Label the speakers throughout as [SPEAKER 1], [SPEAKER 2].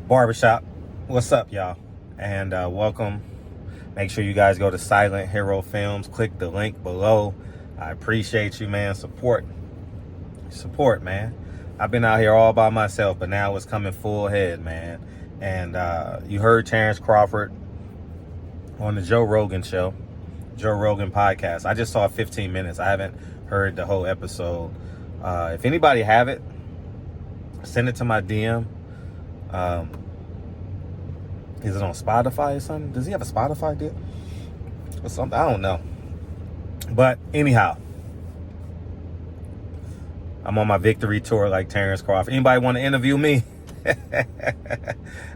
[SPEAKER 1] Barbershop. What's up, y'all? And welcome. Make sure you guys go to Silent Hero Films. Click the link below. I appreciate you, man. Support, man. I've been out here all by myself, but now it's coming full head, man. And you heard Terrence Crawford on the Joe Rogan show, Joe Rogan podcast. I just saw 15 minutes. I haven't heard the whole episode. If anybody have it, send it to my DM. Is it on Spotify or something? Does he have a Spotify deal or something? I don't know. But anyhow, I'm on my victory tour like Terrence Crawford. Anybody want to interview me?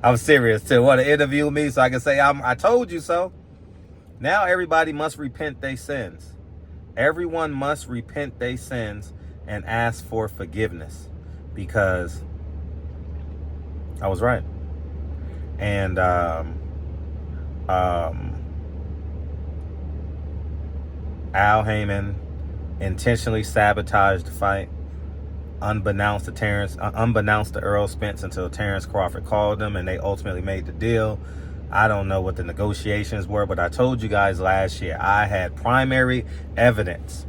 [SPEAKER 1] I'm serious too. Want to interview me so I can say I told you so. Now everybody must repent their sins. Everyone must repent their sins and ask for forgiveness, because I was right. And Al Haymon intentionally sabotaged the fight, unbeknownst to Earl Spence, until Terrence Crawford called them and they ultimately made the deal. I don't know what the negotiations were, but I told you guys last year I had primary evidence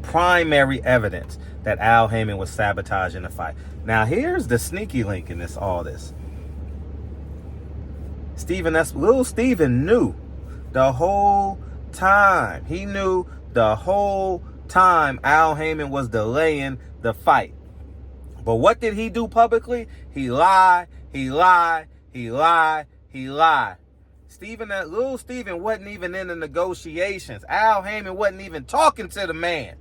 [SPEAKER 1] that Al Haymon was sabotaging the fight. Now here's the sneaky link in all this. Little Steven knew the whole time. He knew the whole time Al Haymon was delaying the fight. But what did he do publicly? He lied. Little Steven wasn't even in the negotiations. Al Haymon wasn't even talking to the man.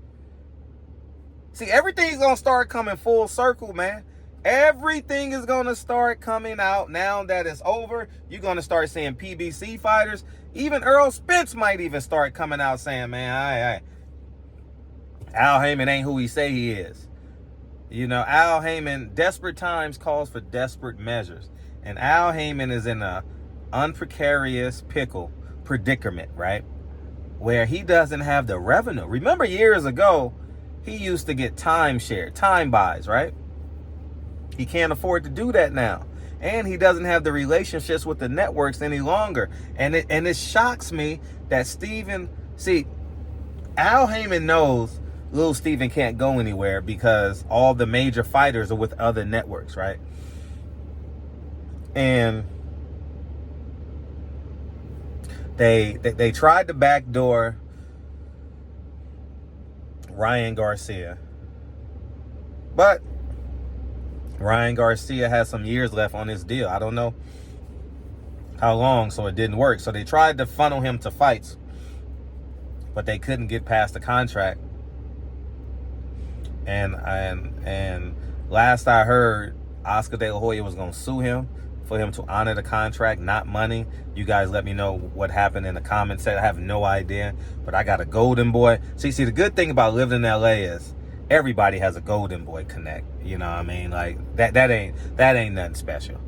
[SPEAKER 1] See, everything's going to start coming full circle, man. Everything is going to start coming out now that it's over. You're going to start seeing PBC fighters. Even Earl Spence might even start coming out saying, man, Al Haymon ain't who he say he is. You know, Al Haymon, desperate times calls for desperate measures. And Al Haymon is in a unprecarious predicament, right? Where he doesn't have the revenue. Remember years ago, he used to get time buys, right? He can't afford to do that now. And he doesn't have the relationships with the networks any longer. And it shocks me that Al Haymon knows Little Steven can't go anywhere because all the major fighters are with other networks, right? And they tried to backdoor Ryan Garcia. But Ryan Garcia has some years left on his deal. I don't know how long, so it didn't work. So they tried to funnel him to fights, but they couldn't get past the contract. And last I heard, Oscar De La Hoya was going to sue him for him to honor the contract, not money. You guys let me know what happened in the comments section. I have no idea, but I got a golden boy. See, the good thing about living in LA is everybody has a golden boy connect. You know what I mean? Like that ain't nothing special.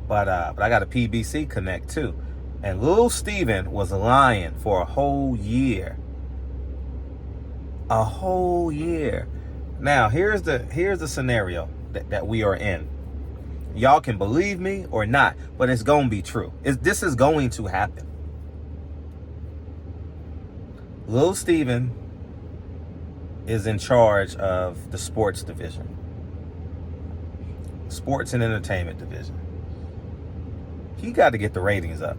[SPEAKER 1] But I got a PBC connect too. And Little Steven was lying for a whole year. A whole year. Now here's the scenario that we are in. Y'all can believe me or not, but it's gonna be true. This is going to happen. Little Steven is in charge of the sports division. Sports and entertainment division. He got to get the ratings up.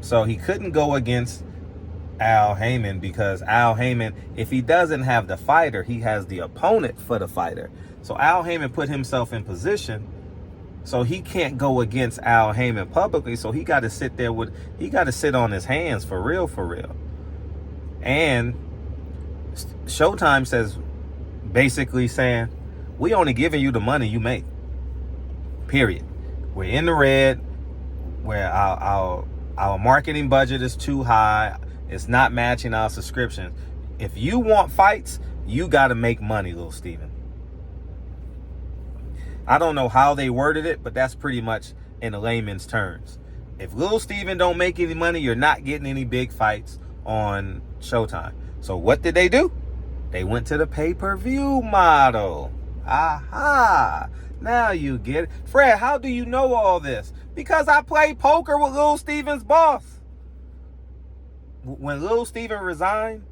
[SPEAKER 1] So he couldn't go against Al Haymon, because Al Haymon, if he doesn't have the fighter, he has the opponent for the fighter. So Al Haymon put himself in position, so he can't go against Al Haymon publicly. So he got to sit on his hands for real. And Showtime says, basically saying, we only giving you the money you make. Period. We're in the red. Where our marketing budget is too high. It's not matching our subscriptions. If you want fights, you got to make money, Little Steven. I don't know how they worded it, but that's pretty much in a layman's terms. If Little Steven don't make any money, you're not getting any big fights on Showtime. So what did they do? They went to the pay-per-view model. Aha! Now you get it. Fred, how do you know all this? Because I played poker with Lil Steven's boss. When Lil Steven resigned,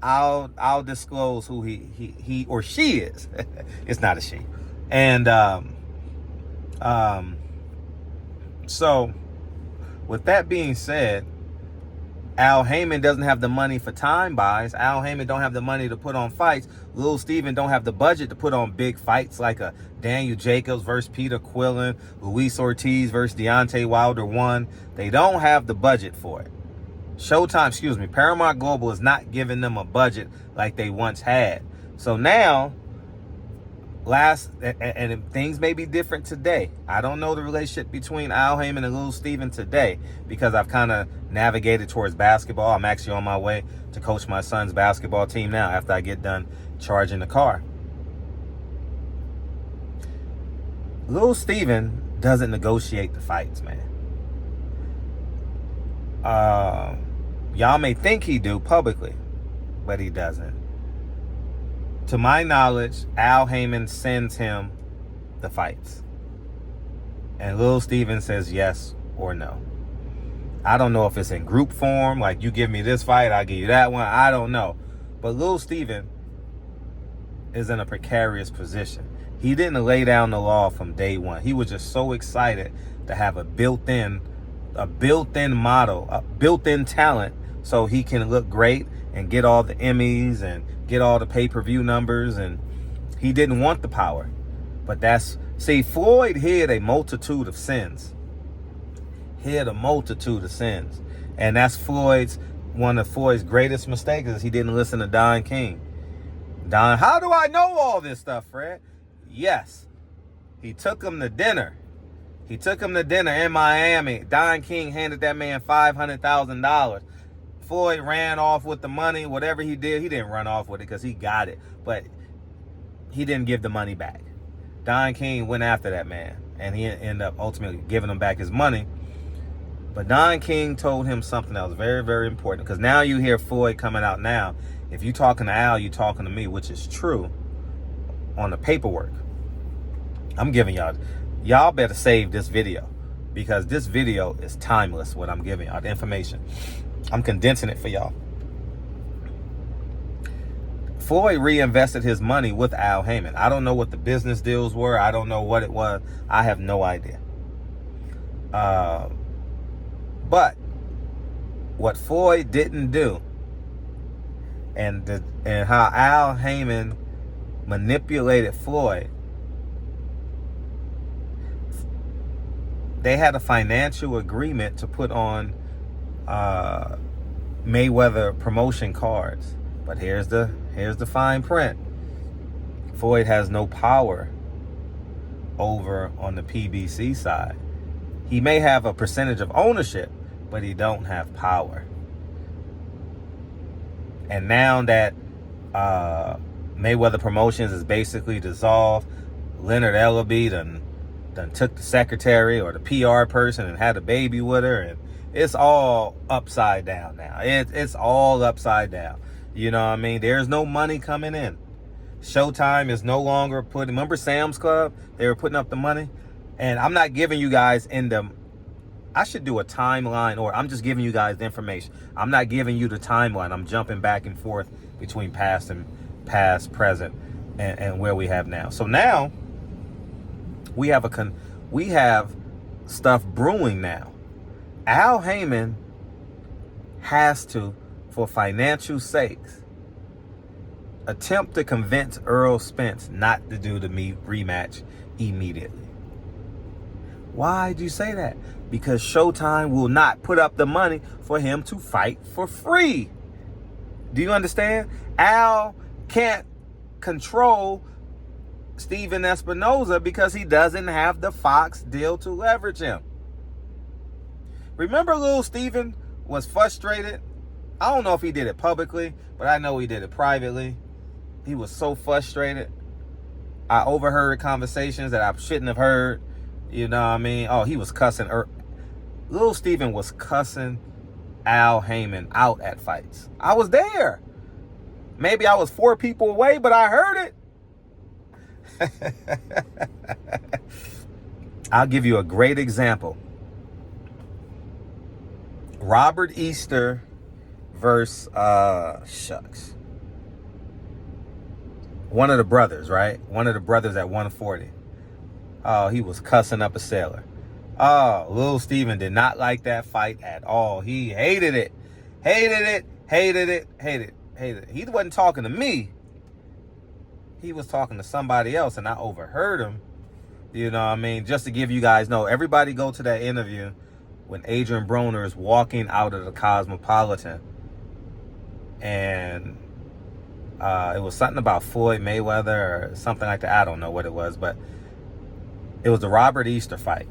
[SPEAKER 1] I'll disclose who he or she is. It's not a she. And so with that being said, Al Haymon doesn't have the money for time buys. Al Haymon don't have the money to put on fights. Lil Steven don't have the budget to put on big fights like a Daniel Jacobs versus Peter Quillen, Luis Ortiz versus Deontay Wilder 1. They don't have the budget for it. Paramount Global is not giving them a budget like they once had. So now, and things may be different today. I don't know the relationship between Al Haymon and Lil Steven today because I've kind of navigated towards basketball. I'm actually on my way to coach my son's basketball team now after I get done charging the car. Lil Steven doesn't negotiate the fights, man. Y'all may think he do publicly, but he doesn't. To my knowledge, Al Haymon sends him the fights. And Lil Steven says yes or no. I don't know if it's in group form, like you give me this fight, I'll give you that one. I don't know. But Lil Steven is in a precarious position. He didn't lay down the law from day one. He was just so excited to have a built-in model, a built-in talent, so he can look great and get all the Emmys and get all the pay-per-view numbers. And he didn't want the power. But Floyd hid a multitude of sins. And that's one of Floyd's greatest mistakes is he didn't listen to Don King. Don, how do I know all this stuff, Fred? Yes. He took him to dinner. In Miami. Don King handed that man $500,000. Floyd ran off with the money. Whatever he did, he didn't run off with it because he got it. But he didn't give the money back. Don King went after that man. And he ended up ultimately giving him back his money. But Don King told him something that was very, very important. Because now you hear Floyd coming out now. If you talking to Al, you talking to me, which is true on the paperwork. I'm giving y'all better save this video. Because this video is timeless, what I'm giving y'all, the information. I'm condensing it for y'all. Floyd reinvested his money with Al Haymon. I don't know what the business deals were. I don't know what it was. I have no idea. But what Floyd didn't do, and how Al Haymon manipulated Floyd, they had a financial agreement to put on Mayweather promotion cards. But here's the fine print. Floyd has no power over on the PBC side. He may have a percentage of ownership, but he don't have power. And now that Mayweather Promotions is basically dissolved, Leonard Ellaby done took the secretary or the PR person and had a baby with her, and it's all upside down now. It's all upside down. You know what I mean? There's no money coming in. Showtime is no longer putting... Remember Sam's Club? They were putting up the money. And I'm not giving you guys I should do a timeline, or I'm just giving you guys the information. I'm not giving you the timeline. I'm jumping back and forth between past, present, and where we have now. So now we have stuff brewing now. Al Haymon has to, for financial sakes, attempt to convince Errol Spence not to do the rematch immediately. Why do you say that? Because Showtime will not put up the money for him to fight for free. Do you understand? Al can't control Steven Espinoza because he doesn't have the Fox deal to leverage him. Remember Lil Steven was frustrated? I don't know if he did it publicly, but I know he did it privately. He was so frustrated. I overheard conversations that I shouldn't have heard. You know what I mean? Oh, he was cussing. Lil Steven was cussing Al Haymon out at fights. I was there. Maybe I was 4 people away, but I heard it. I'll give you a great example. Robert Easter versus one of the brothers, right? One of the brothers at 140. Oh, he was cussing up a sailor. Oh, Lil Steven did not like that fight at all. He hated it. Hated it. Hated it. Hated it. Hated it. He wasn't talking to me. He was talking to somebody else, and I overheard him. You know what I mean? Just to give you guys know, everybody go to that interview when Adrian Broner is walking out of the Cosmopolitan. And it was something about Floyd Mayweather or something like that. I don't know what it was, but it was the Robert Easter fight.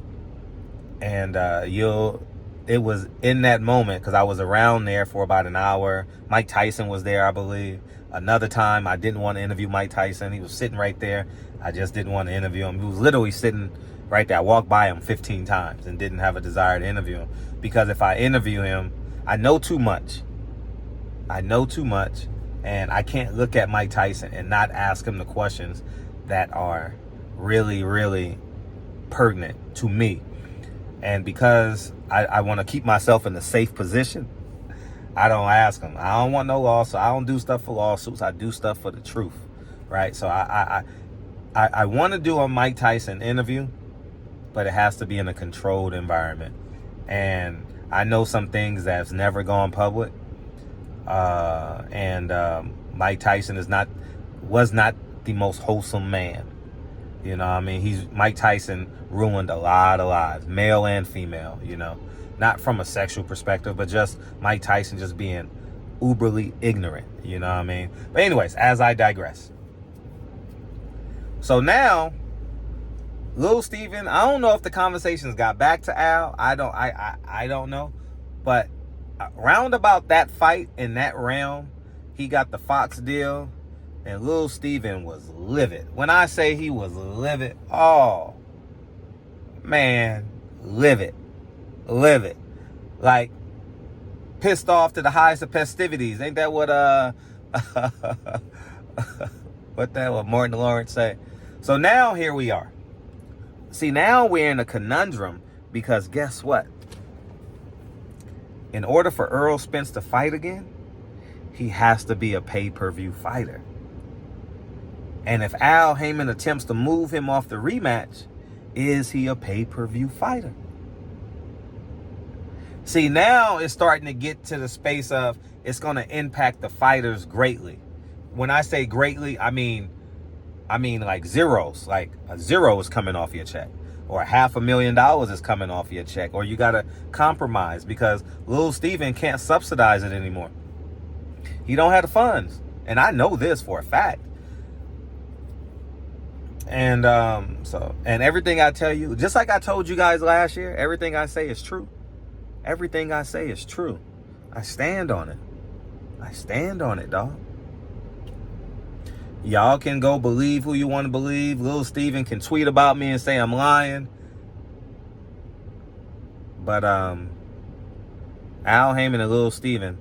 [SPEAKER 1] And it was in that moment, because I was around there for about an hour. Mike Tyson was there, I believe. Another time, I didn't want to interview Mike Tyson. He was sitting right there. I just didn't want to interview him. He was literally sitting right there. I walked by him 15 times and didn't have a desire to interview him. Because if I interview him, I know too much. I know too much. And I can't look at Mike Tyson and not ask him the questions that are really, really pertinent to me. And because I want to keep myself in a safe position, I don't ask him. I don't want no lawsuit. I don't do stuff for lawsuits. I do stuff for the truth, right? So I want to do a Mike Tyson interview, but it has to be in a controlled environment. And I know some things that's never gone public. Mike Tyson was not the most wholesome man. You know what I mean? Mike Tyson ruined a lot of lives, male and female, you know. Not from a sexual perspective, but just Mike Tyson just being uberly ignorant, you know what I mean? But anyways, as I digress. So now, Lil Steven, I don't know if the conversations got back to Al. I don't know. But around about that fight in that realm, he got the Fox deal, and Lil Steven was livid. When I say he was livid, oh, man, livid. Like, pissed off to the highest of festivities. Ain't that what what Martin Lawrence say? So now here we are. See, now we're in a conundrum, because guess what? In order for Errol Spence to fight again, he has to be a pay-per-view fighter. And if Al Haymon attempts to move him off the rematch, is he a pay-per-view fighter? See, now it's starting to get to the space of it's going to impact the fighters greatly. When I say greatly, I mean like zeros. Like a zero is coming off your check, or $500,000 is coming off your check, or you got to compromise because Lil Steven can't subsidize it anymore. He don't have the funds, and I know this for a fact. And and everything I tell you, just like I told you guys last year, everything I say is true. Everything I say is true. I stand on it. I stand on it, dog. Y'all can go believe who you want to believe. Lil Steven can tweet about me and say I'm lying. But Al Haymon and Lil Steven,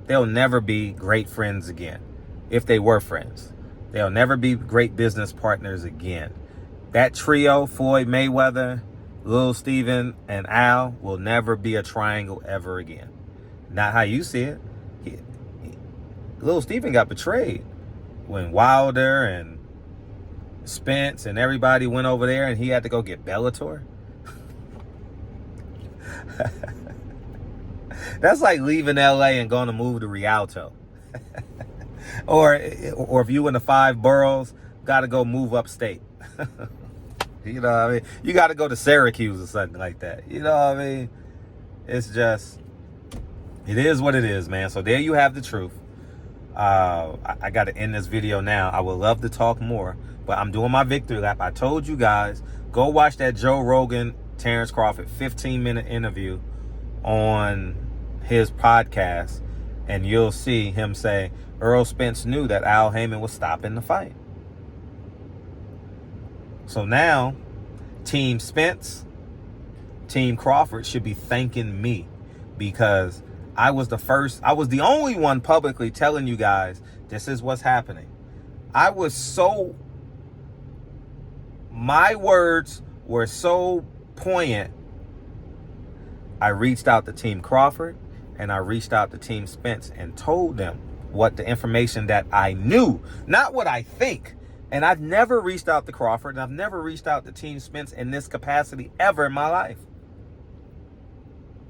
[SPEAKER 1] they'll never be great friends again. If they were friends. They'll never be great business partners again. That trio, Floyd Mayweather, Lil Steven, and Al, will never be a triangle ever again. Not how you see it. Lil Steven got betrayed when Wilder and Spence and everybody went over there and he had to go get Bellator. That's like leaving LA and going to move to Rialto. or if you in the 5 boroughs, got to go move upstate. You know what I mean? You got to go to Syracuse or something like that. You know what I mean? It's just, it is what it is, man. So there you have the truth. I got to end this video now. I would love to talk more, but I'm doing my victory lap. I told you guys, go watch that Joe Rogan, Terrence Crawford 15-minute interview on his podcast, and you'll see him say Errol Spence knew that Al Haymon was stopping the fight. So now, Team Spence, Team Crawford should be thanking me, because I was the only one publicly telling you guys this is what's happening. I was so my words were so poignant, I reached out to Team Crawford and I reached out to Team Spence and told them what the information that I knew, not what I think. And I've never reached out to Crawford and I've never reached out to Team Spence in this capacity ever in my life.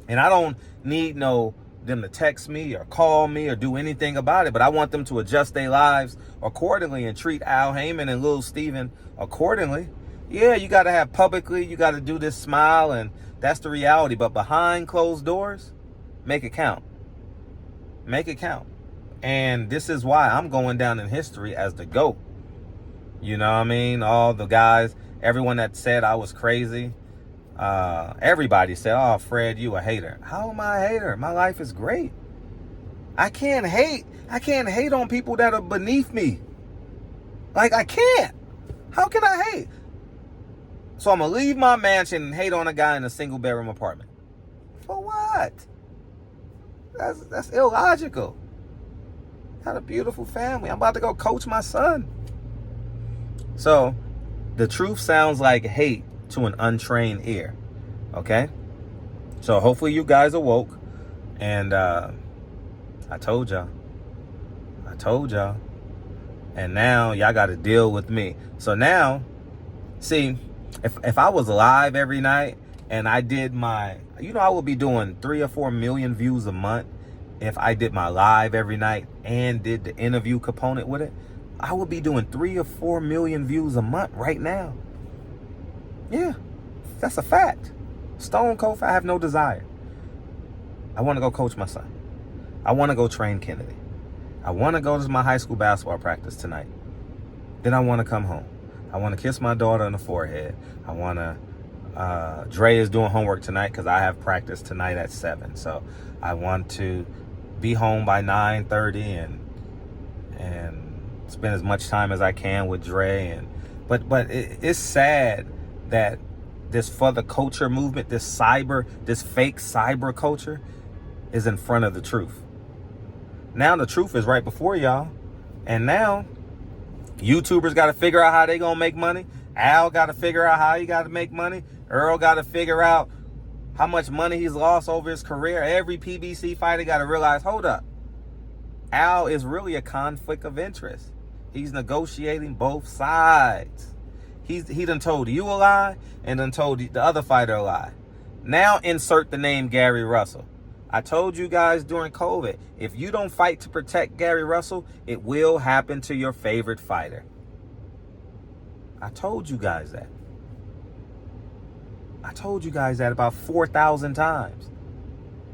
[SPEAKER 1] And I don't need them to text me or call me or do anything about it, but I want them to adjust their lives accordingly and treat Al Haymon and Lil Steven accordingly. Yeah, you got to have publicly, you got to do this smile, and that's the reality. But behind closed doors, make it count. Make it count. And this is why I'm going down in history as the GOAT. You know what I mean? All the guys, everyone that said I was crazy, everybody said, oh, Fred, you a hater. How am I a hater? My life is great. I can't hate on people that are beneath me. Like, I can't. How can I hate? So I'm going to leave my mansion and hate on a guy in a single bedroom apartment. For what? That's illogical. Got a beautiful family. I'm about to go coach my son. So the truth sounds like hate to an untrained ear. Okay? So hopefully you guys are woke. And I told y'all. And now y'all got to deal with me. So now, see, if I was live every night and I did my, I would be doing 3 or 4 million views a month if I did my live every night and did the interview component with it. I would be doing 3 or 4 million views a month right now. Yeah, that's a fact. Stone cold, I have no desire. I want to go coach my son. I want to go train Kennedy. I want to go to my high school basketball practice tonight. Then I want to come home. I want to kiss my daughter on the forehead. I want to, Dre is doing homework tonight because I have practice tonight at 7. So I want to be home by 9:30 and spend as much time as I can with Dre. But it's sad that this for the culture movement, this fake cyber culture is in front of the truth. Now the truth is right before y'all. And now YouTubers got to figure out how they going to make money. Al got to figure out how he got to make money. Earl got to figure out how much money he's lost over his career. Every PBC fighter got to realize, hold up. Al is really a conflict of interest. He's negotiating both sides. He done told you a lie and done told the other fighter a lie. Now insert the name Gary Russell. I told you guys during COVID, if you don't fight to protect Gary Russell, it will happen to your favorite fighter. I told you guys that. I told you guys that about 4,000 times.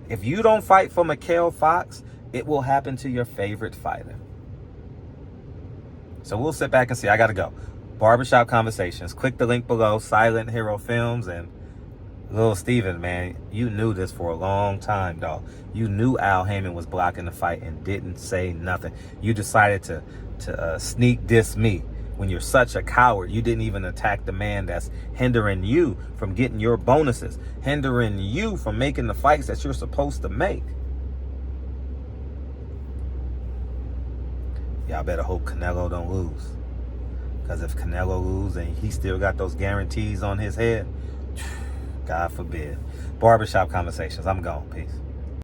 [SPEAKER 1] If you don't fight for Mikhail Fox, it will happen to your favorite fighter. So we'll sit back and see. I got to go. Barbershop Conversations. Click the link below. Silent Hero Films and Lil Steven, man. You knew this for a long time, dog. You knew Al Haymon was blocking the fight and didn't say nothing. You decided to sneak diss me. When you're such a coward, you didn't even attack the man that's hindering you from getting your bonuses, hindering you from making the fights that you're supposed to make. Y'all better hope Canelo don't lose. Because if Canelo loses and he still got those guarantees on his head, God forbid. Barbershop Conversations. I'm gone. Peace.